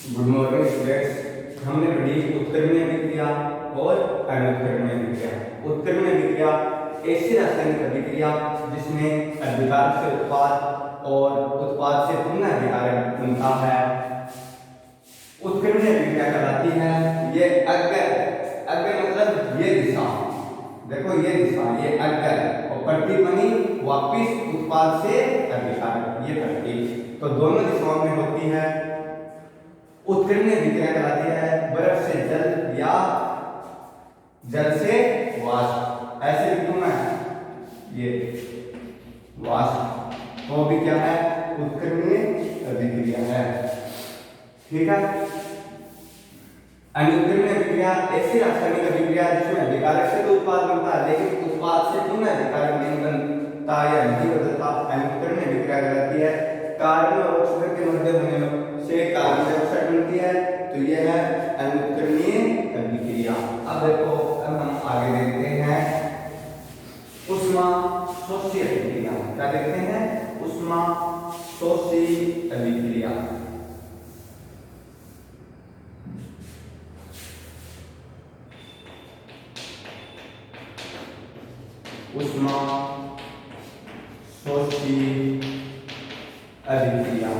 Good morning students. हमने पढ़ी उत्क्रमणीय अभिक्रिया और अनुत्क्रमणीय अभिक्रिया। उत्क्रमणीय अभिक्रिया ऐसी रासायनिक अभिक्रिया जिसमें अभिकारक से उत्पाद और उत्पाद से पुनः अभिकारक बनता है, उत्क्रमणीय अभिक्रिया कहलाती है। ये अग्र मतलब ये दिशा, देखो ये दिशा, ये अग्र और प्रतिध्वनि वापिस उत्पाद से अभिकारक, ये प्रति, तो दोनों दिशाओं में होती है। उत्कीर्णीय अभिक्रिया कहलाती है बर्फ से जल या जल से वाष्प, ऐसे लिखूं मैं ये वाष्प, तो भी क्या है, उत्कीर्णीय अभिक्रिया है। ठीक है। अनुत्कीर्णीय अभिक्रिया ऐसी रासायनिक अभिक्रिया जिसमें अभिकारक से तो उत्पाद बनता है लेकिन उत्पाद से पुनः अभिकारक नहीं बनता या नहीं बदलता, अनुत्कीर्णीय अभिक्रिया कहलाती है। कार्बन और ऑक्सीजन के मध्य होने से कार्बन डाइऑक्साइड बनती है, तो यह है अनुत्कीर्णीय अभिक्रिया। अब देखो, अब हम आगे देखते हैं ऊष्माशोषी अभिक्रिया। क्या देखते हैं? ऊष्माशोषी अभिक्रिया। ऊष्माशोषी अभिक्रिया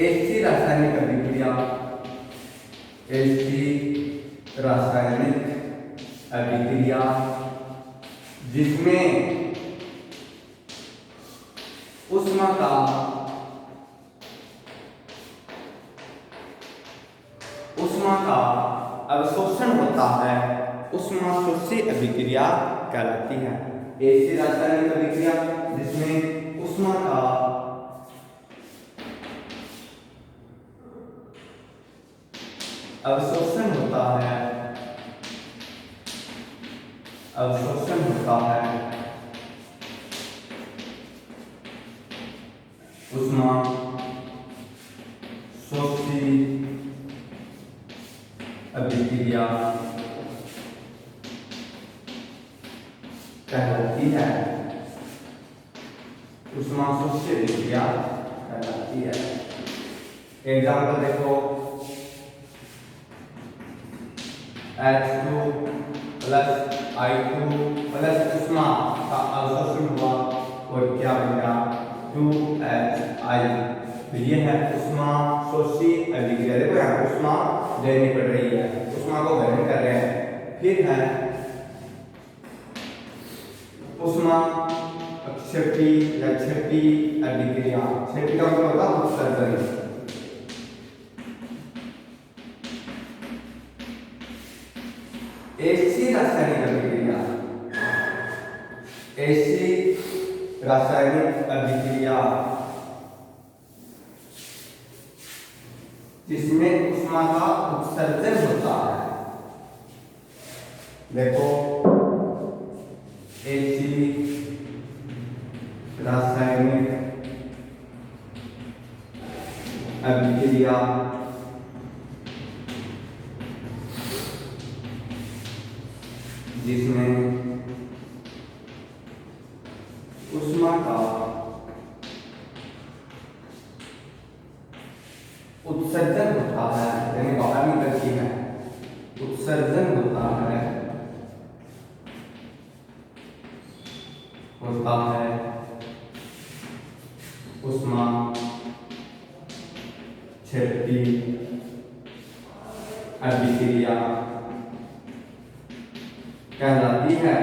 ऐसी रासायनिक अभिक्रिया, ऐसी रासायनिक अभिक्रिया जिसमें ऊष्मा का अवशोषण होता है, ऊष्माशोषी अभिक्रिया कहलाती है। ऐसी रासायनिक अभिक्रिया जिसमें ऊष्मा का अवशोषण होता है, ऊष्माशोषी अभिक्रिया कहलाती है, ऊष्माशोषी अभिक्रिया कहलाती है। एग्जाम्पल देखो, H2 प्लस I2 प्लस ऊष्मा का अवशोषण हुआ और क्या बनेगा, 2HI, तो ये है ऊष्माशोषी अभिक्रिया। देखो यहाँ ऊष्मा देनी पड़ रही है, ऊष्मा को ग्रहण कर रहे हैं। फिर है ऊष्मा क्षेपी या क्षेपी अभिक्रिया। क्षेपी का मतलब होता है उत्सर्जन। ऐसी रासायनिक अभिक्रिया जिसमें ऊष्मा का उत्सर्जन होता है। देखो, ऐसी रासायनिक अभिक्रिया जिसमें ऊष्मा का उत्सर्जन होता है, यानी बाहर निकलती है, उत्सर्जन होता है ऊष्मा क्षेपी अभिक्रिया कहलाती है।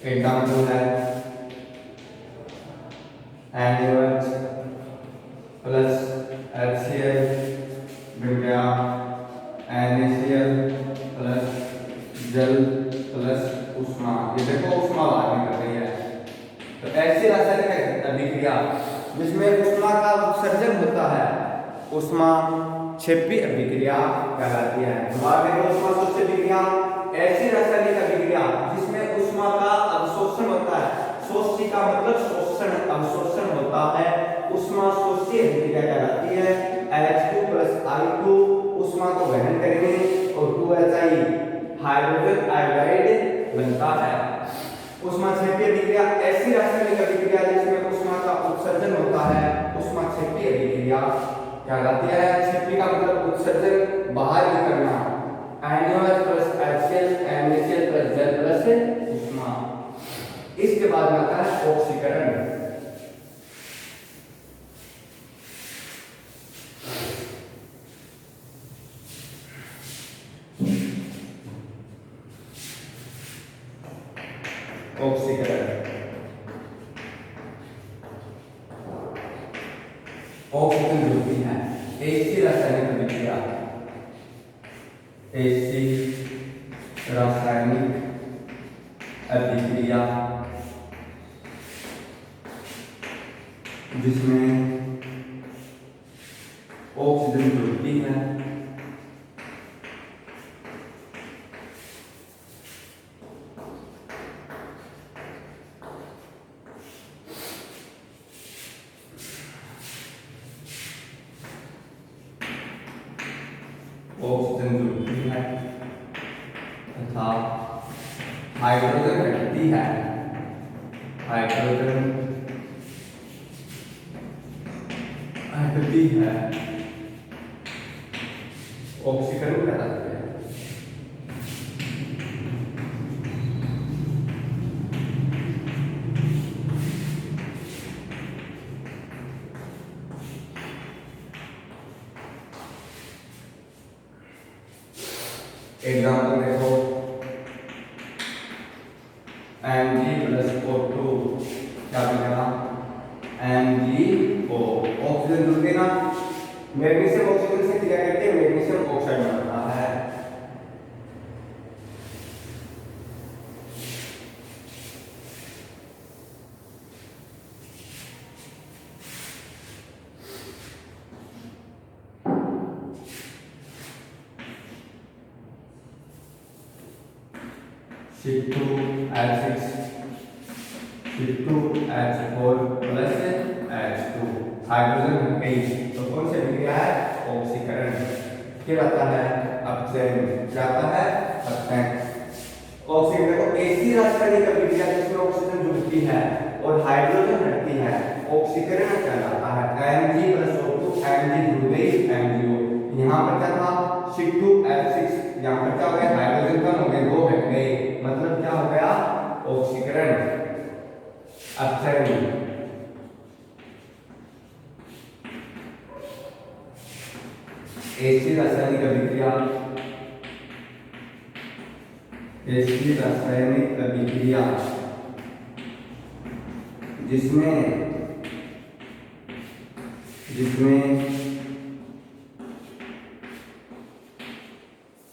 एग्जाम्पल है NaOH प्लस HCl बन गया NaCl प्लस जल प्लस ऊष्मा। ये देखो ऊष्मा बाहर निकल रही है, तो ऐसी रासायनिक अभिक्रिया जिसमें ऊष्मा का उत्सर्जन होता है, ऊष्मा क्षेपी अभिक्रिया कहलाती है। ऊष्माशोषी अभिक्रिया ऐसी रासायनिक अभिक्रिया जिसमें ऊष्मा का अवशोषण होता है। शोषी का मतलब शोषण, अवशोषण होता है, ऊष्माशोषी अभिक्रिया कहलाती है। H2 प्लस I2 ऊष्मा ऊष्मा को ग्रहण करेंगे और 2Hi हाइड्रोजन आयोडाइड बनता है। ऊष्मा क्षेपीय अभिक्रिया ऐसी रासायनिक अभिक्रिया जिसमें ऊष्मा का उत्सर्जन होता है, ऊष्मा क्षेपीय अभिक्रिया कहलाती है। क्षेपी का मतलब उत्सर्जन, बाहर निकलना। NaOH plus HCl, NaCl plus जल प्लस ऊष्मा। इसके बाद में आता है ऑक्सीकरण। ऑक्सीजन होती है ऐसी रासायनिक अभिक्रिया, ऐसी रासायनिक अभिक्रिया जिसमें ऑक्सीजन जुड़ती है तथा हाइड्रोजन घटती है, हाइड्रोजन हटती है, ऑक्सीकरण कहलाती है। एग्जाम्पल देखो, Mg+O2 क्या बनेगा, MgO ऑक्सीजन जुड़ गई ना, मैग्नीशियम ऑक्सीजन से क्रिया करके मैग्नीशियम ऑक्साइड बनता है। C2H6 C2H4 plus H2 hydrogen हट गई तो कौन सी अभिक्रिया है, ऑक्सीकरण। क्या आता है, अपचयन। क्या आता है, अपचयन। ऑक्सीकरण को ऐसी रासायनिक अभिक्रिया जिसमें ऑक्सीजन जुड़ती है और हाइड्रोजन हटती है, ऑक्सीकरण कहलाता है। Mg+O2 Mg जुड़ गई MgO, यहाँ पर क्या था C2H6, यहाँ पर क्या हो गया, हाइड्रोजन कम हो गए, 2 हट गए, मतलब क्या हो गया, ऑक्सीकरण, अपचयन। ऐसी रासायनिक अभिक्रिया, ऐसी रासायनिक अभिक्रिया जिसमें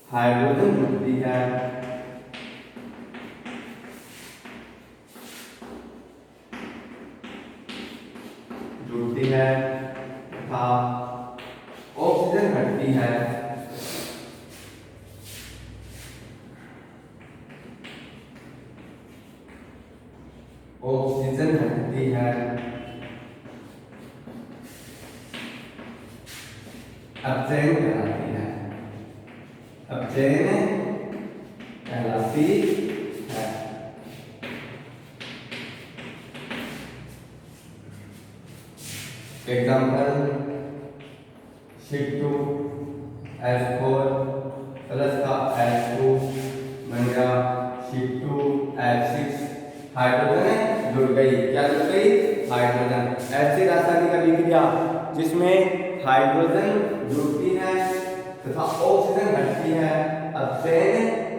हाइड्रोजन जुड़ती है तथा ऑक्सीजन हटती है, ऑक्सीजन हटती है, अपचयन कहलाती है, अपचयन कहलाती है। एग्जाम्पल C2H4 प्लस का H2 बन गया C2H6, हाइड्रोजन जुड़ गई, क्या जुड़ गई, हाइड्रोजन। ऐसी रासायनिक अभिक्रिया जिसमें हाइड्रोजन जुड़ती है तथा ऑक्सीजन हटती है, अपचयन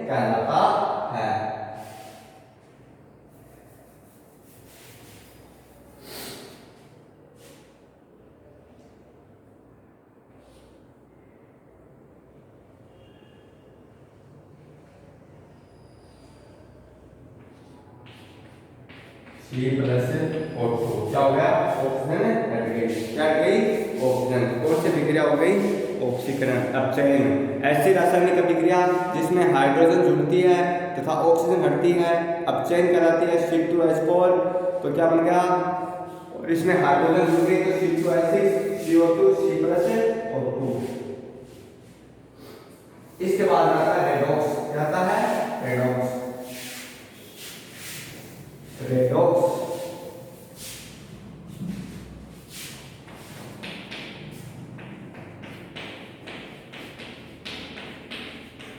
कहलाता है। C+O2 क्या हो गया, ऑक्सीजन हट गई, क्या हट गई, ऑक्सीजन। कौन सी अभिक्रिया हो गई, ऑक्सीकरण, अपचयन। ऐसी रासायनिक अभिक्रिया जिसमें हाइड्रोजन जुड़ती है तथा ऑक्सीजन हटती है, अपचयन कहलाती है। C2H4 तो क्या बन गया, और इसमें हाइड्रोजन जुड़ गई तो C2H6 CO2 C+O2। इसके बाद आता है रेडॉक्स। क्या आता है? रेडॉक्स। रेडॉक्स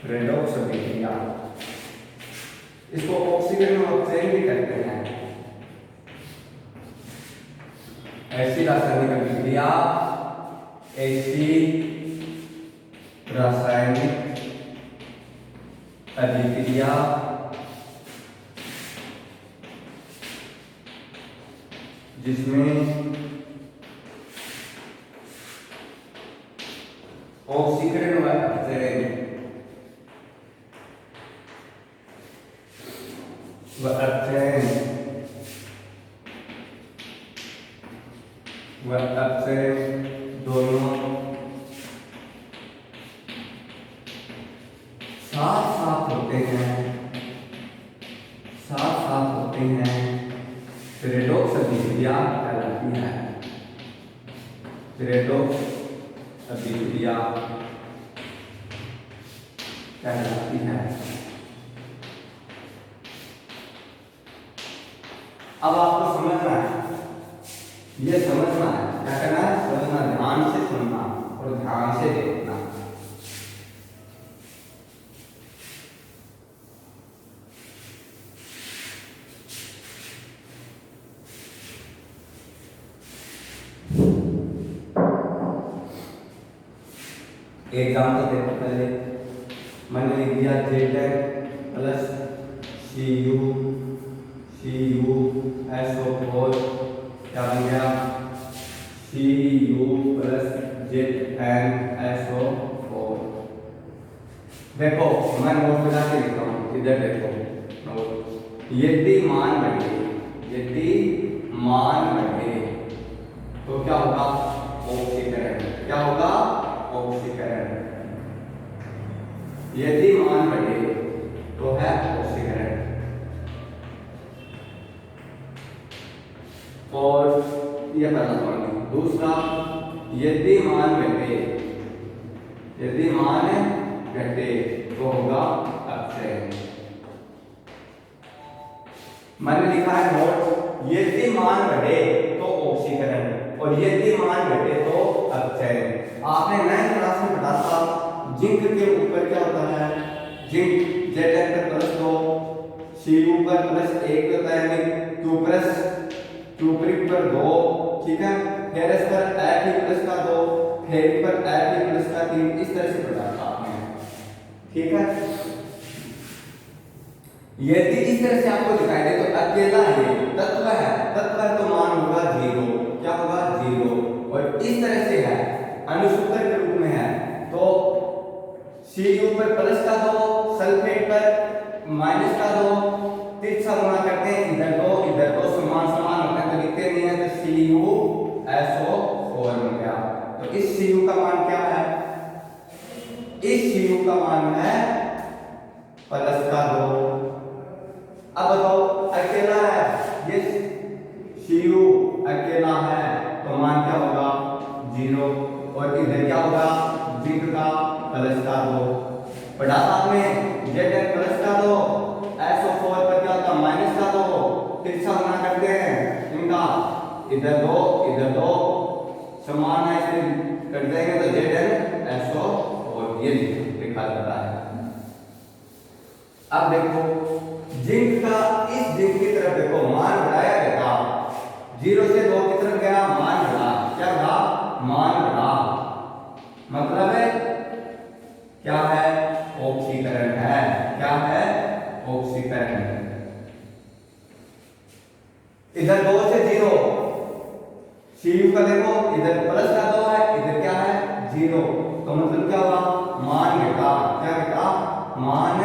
रेडॉक्स अभिक्रिया, इसको ऑक्सीकरण अपचयन भी कहते हैं। ऐसी रासायनिक अभिक्रिया, ऐसी रासायनिक अभिक्रिया जिसमें ऑक्सीकरण व अपचयन दोनों साथ साथ होते हैं, साथ साथ होते हैं, रेडॉक्स अभिक्रिया कहलाती है। रेडॉक्स अभिक्रिया कहलाती है। अब आपको समझना है, ये समझना है, क्या करना है? समझना, ध्यान से सुनना और ध्यान से देखना। एग्जाम्पल देखो पहले, मैंने लिख दिया Z10 प्लस CuSO4, क्या बन गया? Cu plus ZnSO4। देखो मैं नोट बना के लिखता हूँ, इधर देखो नोट। यदि मान बढ़े तो क्या होगा? ऑक्सीकरण। क्या होगा? ऑक्सीकरण। यदि मान बढ़े तो है ऑक्सीकरण। और यह पहला पॉइंट। दूसरा, यदि मान घटे तो होगा अपचयन। मैंने लिखा है नोट, यदि मान बढ़े तो ऑक्सीकरण और यदि मान घटे तो अपचयन। आपने 9th क्लास में पढ़ा था जिंक के ऊपर क्या होता है? जिंक Zn पर +2, Cu पर +1 होता है, क्यूप्रिक पर 2, ठीक है, फेरस पर Fe+2, फेरिक पर Fe+3, इस तरह से पढ़ा था आपने, ठीक है। यदि इस तरह से आपको दिखाई दे तो अकेला ये तत्व है तो मान होगा 0। क्या होगा? 0। और इस तरह से है, अनुसूत्र के रूप में है तो Cu पर +2, सल्फेट पर -2, तिरछा गुणा करते हैं, इधर दो समान होते हैं तो लिखते नहीं है, तो CuSO4 बन गया। तो इस Cu का मान क्या है? इस Cu का मान है +2। अब बताओ, अकेला है ये Cu, अकेला है तो मान क्या होगा? 0। और इधर क्या होगा? जिंक का +2 पढ़ा था आपने, Zn +2, SO4 पर क्या होता? -2, तिरछा गुणा करते हैं इनका, इधर दो समान है, इसे कट जाएंगे तो ZnSO4 ये लिखा जाता है। अब देखो जिंक का, इस जिंक की तरफ देखो, मान बढ़ाया गया, 0 से 2 की तरफ गया, मान बढ़ा। क्या बढ़ा? मान बढ़ा। मतलब है क्या है? ऑक्सीकरण है। क्या है? ऑक्सीकरण। इधर 2 से 0, Cu का देखो, इधर +2 है, इधर क्या है? 0, तो मतलब क्या हुआ? मान घटा। क्या घटा? मान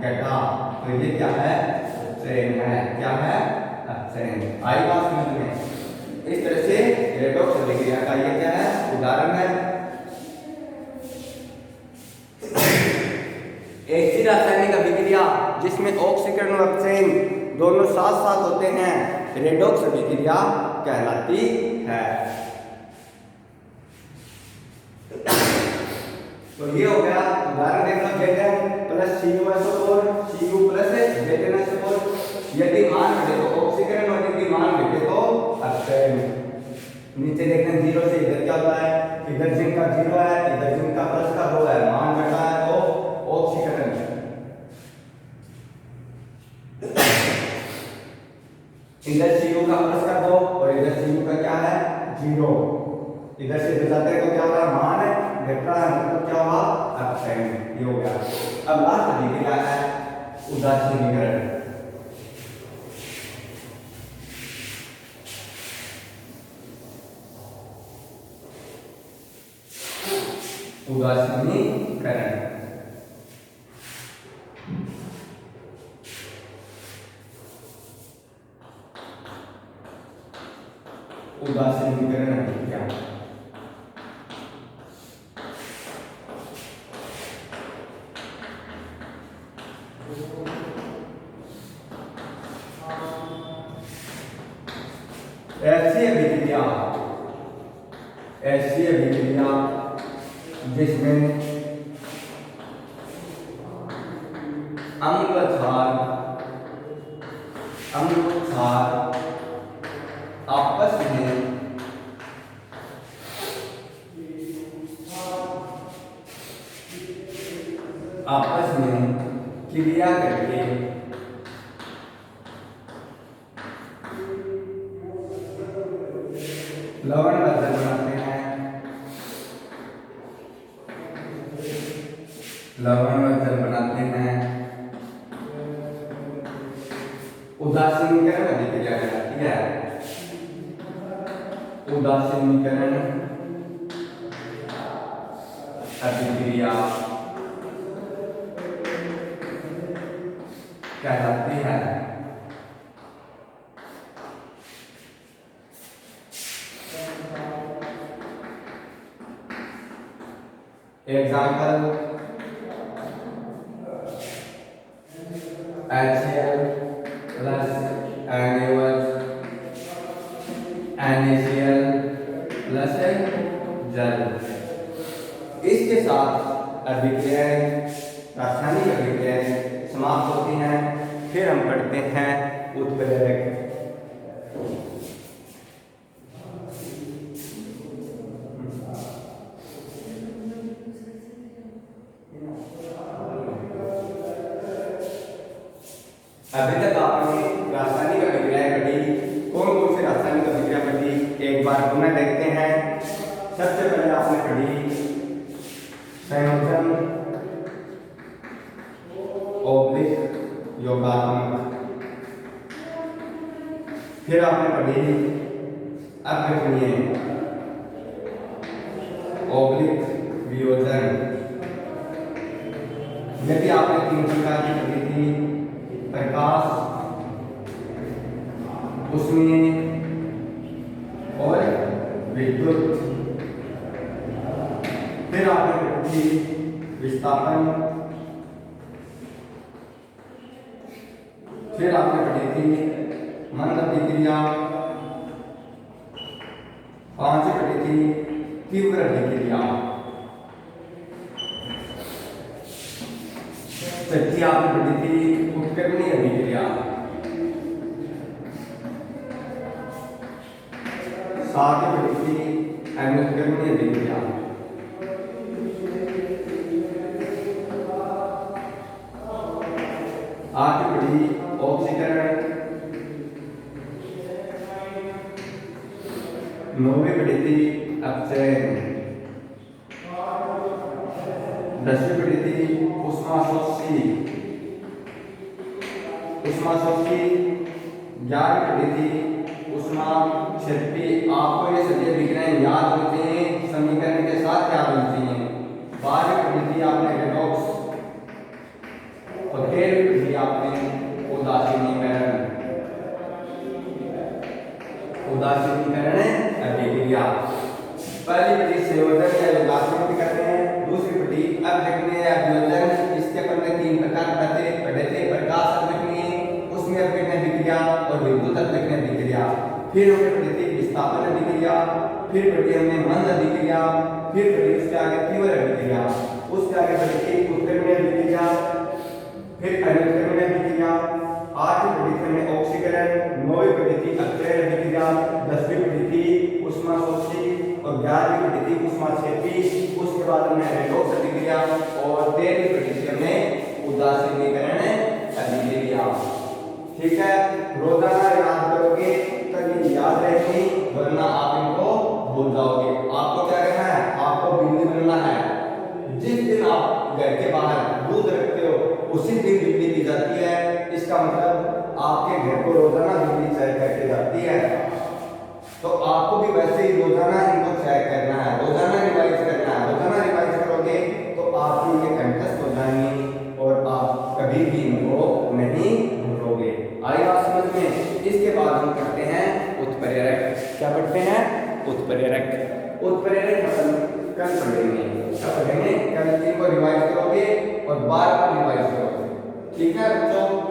घटा। तो ये क्या है? अपचयन है। क्या है? अपचयन। आई बात समझ में? इस तरह से रेडॉक्स अभिक्रिया का ये क्या है? उदाहरण है। ऐसी रासायनिक अभिक्रिया जिसमें ऑक्सीकरण और अपचयन दोनों साथ साथ होते हैं, रेडॉक्स अभिक्रिया कहलाती है। तो ये हो गया उदाहरण देख लो, Zn plus CuSO4 Cu plus ZnSO4। यदि मान घटे तो ऑक्सीकरण और यदि मान घटे तो अपचयन। नीचे देखना 0 से इधर क्या होता है, इधर जिंक का 0 है, इधर जिंक का प्लस का 2 है, मान घटा है तो ऑक्सीकरण। इधर Cu का प्लस का 2 और इधर Cu का क्या है 0, इधर से घटाते हैं तो क्या होगा, मान घट रहा है मतलब क्या हुआ, अपचयन। ये हो गया। अब लास्ट अभिक्रिया है उदासीनीकरण। उदासीनीकरण उदासीनीकरण अभिक्रिया। ऐसी अभिक्रिया जिसमें अम्ल क्षार आपस में क्रिया करके लवण बदल बनाते हैं। उदासीनीकरण अभिक्रिया कहलाती है। उदासीनीकरण अभिक्रिया कहलाती है। Example HCl plus NaCl plus जल। इसके साथ अभिक्रियाएं, रासायनिक अभिक्रियाएं समाप्त होती हैं। फिर हम पढ़ते हैं उत्प्रेरक। अभी तक आपने रासायनिक अभिक्रियाएं पढ़ी। कौन कौन सी रासायनिक अभिक्रिया पढ़ी, एक बार पुनः देखते हैं। सबसे पहले आपने पढ़ी संयोजन ऑब्लिक योगात्मक। फिर आपने पढ़ी अपघटनीय ऑब्लिक वियोजन। यदि आपने 3 प्रकार की पढ़ी थी, प्रकाश, ऊष्मीय और विद्युत। फिर आपने पढ़ी थी विस्थापन। फिर आपने पढ़ी थी मंद अभिक्रिया। 5 पढ़ी थी तीव्र अभिक्रिया। 6 आपने पढ़ी थी उत्कर्षणीय अभिक्रिया। 7 पढ़ी थी अनुत्कर्षणीय अभिक्रिया। 8 पढ़ी ऑक्सीकरण। 9 पढ़ी थी अपचयन। 10 पढ़ी थी उष्माशोषी। 11 पढ़ी थी ऊष्माक्षेपी। आपको ये सभी अभिक्रियाएं याद होती हैं, समीकरण के साथ याद होती हैं। 12 पढ़ी थी आपने रेडॉक्स और 13 पढ़ी आपने उदासीनीकरण अभिक्रिया। पहली पढ़ी संयोजन या योगात्मक करते हैं। दूसरी पढ़ी अपघटनीय या वियोजन। इसके अपन ने 3 प्रकार पढ़े थे, प्रकाश अपघटनीय, ऊष्मीय अपघटनीय अभिक्रिया और विद्युत अपघटनीय अभिक्रिया। फिर हमने पढ़ी थी विस्थापन अभिक्रिया फिर पढ़ी हमने मंद अभिक्रिया, फिर पढ़ी उसके आगे तीव्र अभिक्रिया, उसके आगे पढ़ी थी उत्क्रमणीय अभिक्रिया, फिर अनुत्क्रमणीय अभिक्रिया, 8वीं पढ़ी थी हमने ऑक्सीकरण, 9वीं पढ़ी थी अक्रिय अभिक्रिया, 10वीं पढ़ी थी ऊष्माशोषी और 11वीं पढ़ी थी ऊष्माक्षेपी, उसके बाद हमने रेडॉक्स अभिक्रिया और 13वीं पढ़ी थी हमने उदासीनीकरण अभिक्रिया। ठीक है, रोजाना याद करोगे तभी याद रहेगी, वरना आप इनको भूल जाओगे। आपको क्या करना है, आपको बिल्ली बनना है। जिस दिन आप घर के बाहर दूध रखते हो उसी दिन बिल्ली की जाती है, इसका मतलब आपके घर को रोजाना बिल्ली चेक करके जाती है। तो आपको भी वैसे ही रोजाना इनको चेक करना है, रोजाना रिवाइज करना है। रोजाना रिवाइज करोगे तो आपकी ये कंठस्थ हो जाएंगी और आप कभी भी इनको नहीं भूलोगे। आई बात समझ में। इसके बाद हम करते हैं उत्प्रेरक। क्या पढ़ते हैं, उत्प्रेरक। उत्प्रेरक मतलब कल पढ़ेंगे, क्या पढ़ेंगे कल, इनको रिवाइज करोगे और बार बार रिवाइज करोगे। ठीक है बच्चों।